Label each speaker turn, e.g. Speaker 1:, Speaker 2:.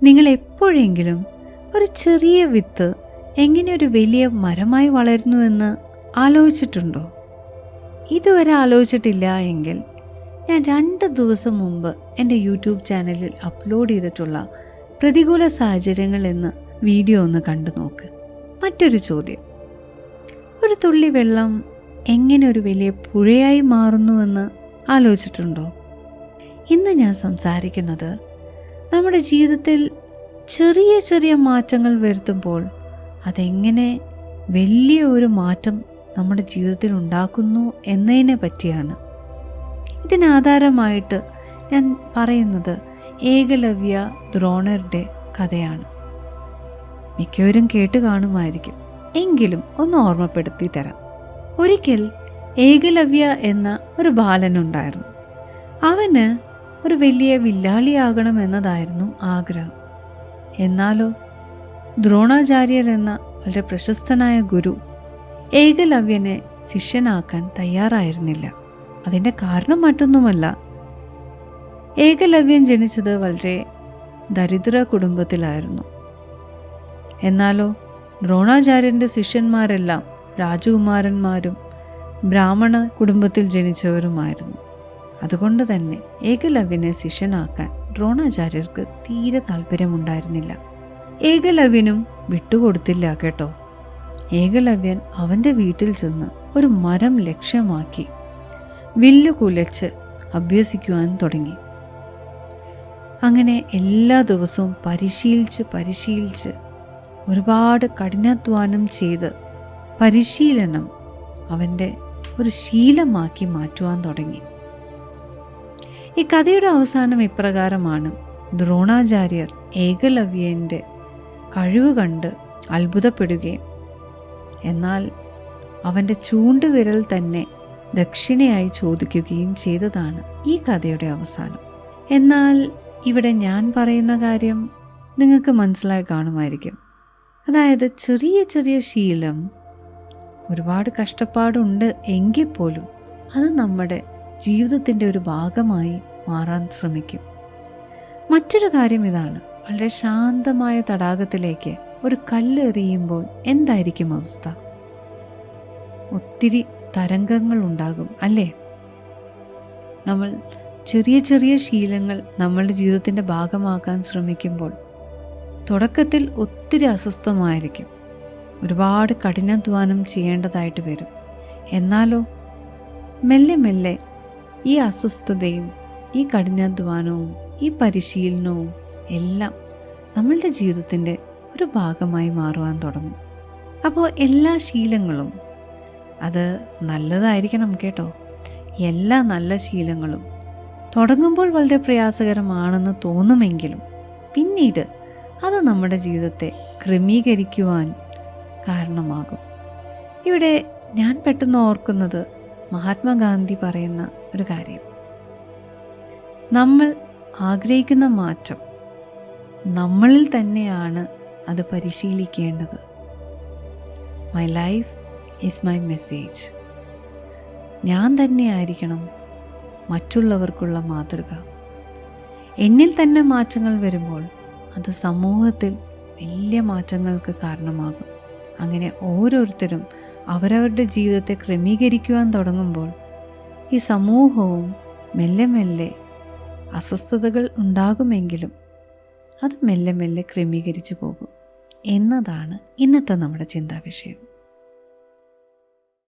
Speaker 1: നിങ്ങൾ എപ്പോഴെങ്കിലും ഒരു ചെറിയ വിത്ത് എങ്ങനെ ഒരു വലിയ മരമായി വളരുന്നുവെന്ന് ആലോചിച്ചിട്ടുണ്ടോ? ഇതുവരെ ആലോചിച്ചിട്ടില്ല എങ്കിൽ ഞാൻ 2 ദിവസം മുമ്പ് എൻ്റെ യൂട്യൂബ് ചാനലിൽ അപ്ലോഡ് ചെയ്തിട്ടുള്ള പ്രതികൂല സാഹചര്യങ്ങൾ എന്ന വീഡിയോ ഒന്ന് കണ്ടു നോക്ക്. മറ്റൊരു ചോദ്യം, ഒരു തുള്ളി വെള്ളം എങ്ങനെ ഒരു വലിയ പുഴയായി മാറുന്നുവെന്ന് ആലോചിച്ചിട്ടുണ്ടോ? ഇന്ന് ഞാൻ സംസാരിക്കുന്നത് നമ്മുടെ ജീവിതത്തിൽ ചെറിയ ചെറിയ മാറ്റങ്ങൾ വരുത്തുമ്പോൾ അതെങ്ങനെ വലിയ ഒരു മാറ്റം നമ്മുടെ ജീവിതത്തിൽ ഉണ്ടാക്കുന്നു എന്നതിനെ പറ്റിയാണ്. ഇതിനാധാരമായിട്ട് ഞാൻ പറയുന്നത് ഏകലവ്യ ദ്രോണരുടെ കഥയാണ്. മിക്കവരും കേട്ട് കാണുമായിരിക്കും, എങ്കിലും ഒന്ന് ഓർമ്മപ്പെടുത്തി തരാം. ഒരിക്കൽ ഏകലവ്യ എന്ന ഒരു ബാലനുണ്ടായിരുന്നു. അവന് ഒരു വലിയ വില്ലാളിയാകണം എന്നതായിരുന്നു ആഗ്രഹം. എന്നാലോ ദ്രോണാചാര്യർ എന്ന വളരെ പ്രശസ്തനായ ഗുരു ഏകലവ്യനെ ശിഷ്യനാക്കാൻ തയ്യാറായിരുന്നില്ല. അതിൻ്റെ കാരണം മറ്റൊന്നുമല്ല, ഏകലവ്യൻ ജനിച്ചത് വളരെ ദരിദ്ര കുടുംബത്തിലായിരുന്നു. എന്നാലോ ദ്രോണാചാര്യൻ്റെ ശിഷ്യന്മാരെല്ലാം രാജകുമാരന്മാരും ബ്രാഹ്മണ കുടുംബത്തിൽ ജനിച്ചവരുമായിരുന്നു. അതുകൊണ്ട് തന്നെ ഏകലവ്യനെ ശിഷ്യനാക്കാൻ ദ്രോണാചാര്യർക്ക് തീരെ താല്പര്യമുണ്ടായിരുന്നില്ല. ഏകലവ്യനും വിട്ടുകൊടുത്തില്ല കേട്ടോ. ഏകലവ്യൻ അവൻ്റെ വീട്ടിൽ ചെന്ന് ഒരു മരം ലക്ഷ്യമാക്കി വില്ല് കുലച്ച് അഭ്യസിക്കുവാൻ തുടങ്ങി. അങ്ങനെ എല്ലാ ദിവസവും പരിശീലിച്ച് ഒരുപാട് കഠിനാധ്വാനം ചെയ്ത് പരിശീലനം അവൻ്റെ ഒരു ശീലമാക്കി മാറ്റുവാൻ തുടങ്ങി. ഈ കഥയുടെ അവസാനം ഇപ്രകാരമാണ്. ദ്രോണാചാര്യർ ഏകലവ്യൻ്റെ കഴിവ് കണ്ട് അത്ഭുതപ്പെടുകയും എന്നാൽ അവൻ്റെ ചൂണ്ടുവിരൽ തന്നെ ദക്ഷിണയായി ചോദിക്കുകയും ചെയ്തതാണ് ഈ കഥയുടെ അവസാനം. എന്നാൽ ഇവിടെ ഞാൻ പറയുന്ന കാര്യം നിങ്ങൾക്ക് മനസ്സിലായി കാണുമായിരിക്കും. അതായത് ചെറിയ ചെറിയ ശീലം ഒരുപാട് കഷ്ടപ്പാടുണ്ട് എങ്കിൽ പോലും അത് നമ്മുടെ ജീവിതത്തിൻ്റെ ഒരു ഭാഗമായി മാറാൻ ശ്രമിക്കും. മറ്റൊരു കാര്യം ഇതാണ്, വളരെ ശാന്തമായ തടാകത്തിലേക്ക് ഒരു കല്ല് എറിയുമ്പോൾ എന്തായിരിക്കും അവസ്ഥ? ഒത്തിരി തരംഗങ്ങൾ ഉണ്ടാകും അല്ലേ? നമ്മൾ ചെറിയ ചെറിയ ശീലങ്ങൾ നമ്മളുടെ ജീവിതത്തിൻ്റെ ഭാഗമാക്കാൻ ശ്രമിക്കുമ്പോൾ തുടക്കത്തിൽ ഒത്തിരി അസ്വസ്ഥമായിരിക്കും, ഒരുപാട് കഠിനാധ്വാനം ചെയ്യേണ്ടതായിട്ട് വരും. എന്നാലോ മെല്ലെ മെല്ലെ ഈ അസ്വസ്ഥതയും ഈ കഠിനാധ്വാനവും ഈ പരിശീലനവും എല്ലാം നമ്മളുടെ ജീവിതത്തിൻ്റെ ഒരു ഭാഗമായി മാറുവാൻ തുടങ്ങും. അപ്പോൾ എല്ലാ ശീലങ്ങളും അത് നല്ലതായിരിക്കണം കേട്ടോ. എല്ലാ നല്ല ശീലങ്ങളും തുടങ്ങുമ്പോൾ വളരെ പ്രയാസകരമാണെന്ന് തോന്നുമെങ്കിലും പിന്നീട് അത് നമ്മുടെ ജീവിതത്തെ ക്രമീകരിക്കുവാൻ കാരണമാകും. ഇവിടെ ഞാൻ പെട്ടെന്ന് ഓർക്കുന്നത് മഹാത്മാഗാന്ധി പറയുന്ന ഒരു കാര്യം, നമ്മൾ ആഗ്രഹിക്കുന്ന മാറ്റം നമ്മളിൽ തന്നെയാണ് അത് പരിശീലിക്കേണ്ടത്. My life is my message. ഞാൻ തന്നെയായിരിക്കണം മറ്റുള്ളവർക്കുള്ള മാതൃക. എന്നിൽ തന്നെ മാറ്റങ്ങൾ വരുമ്പോൾ അത് സമൂഹത്തിൽ വലിയ മാറ്റങ്ങൾക്ക് കാരണമാകും. അങ്ങനെ ഓരോരുത്തരും അവരവരുടെ ജീവിതത്തെ ക്രമീകരിക്കുവാൻ തുടങ്ങുമ്പോൾ ഈ സമൂഹവും മെല്ലെ മെല്ലെ അസ്വസ്ഥതകൾ ഉണ്ടാകുമെങ്കിലും അത് മെല്ലെ മെല്ലെ ക്രമീകരിച്ചു പോകും എന്നതാണ് ഇന്നത്തെ നമ്മുടെ ചിന്താവിഷയം.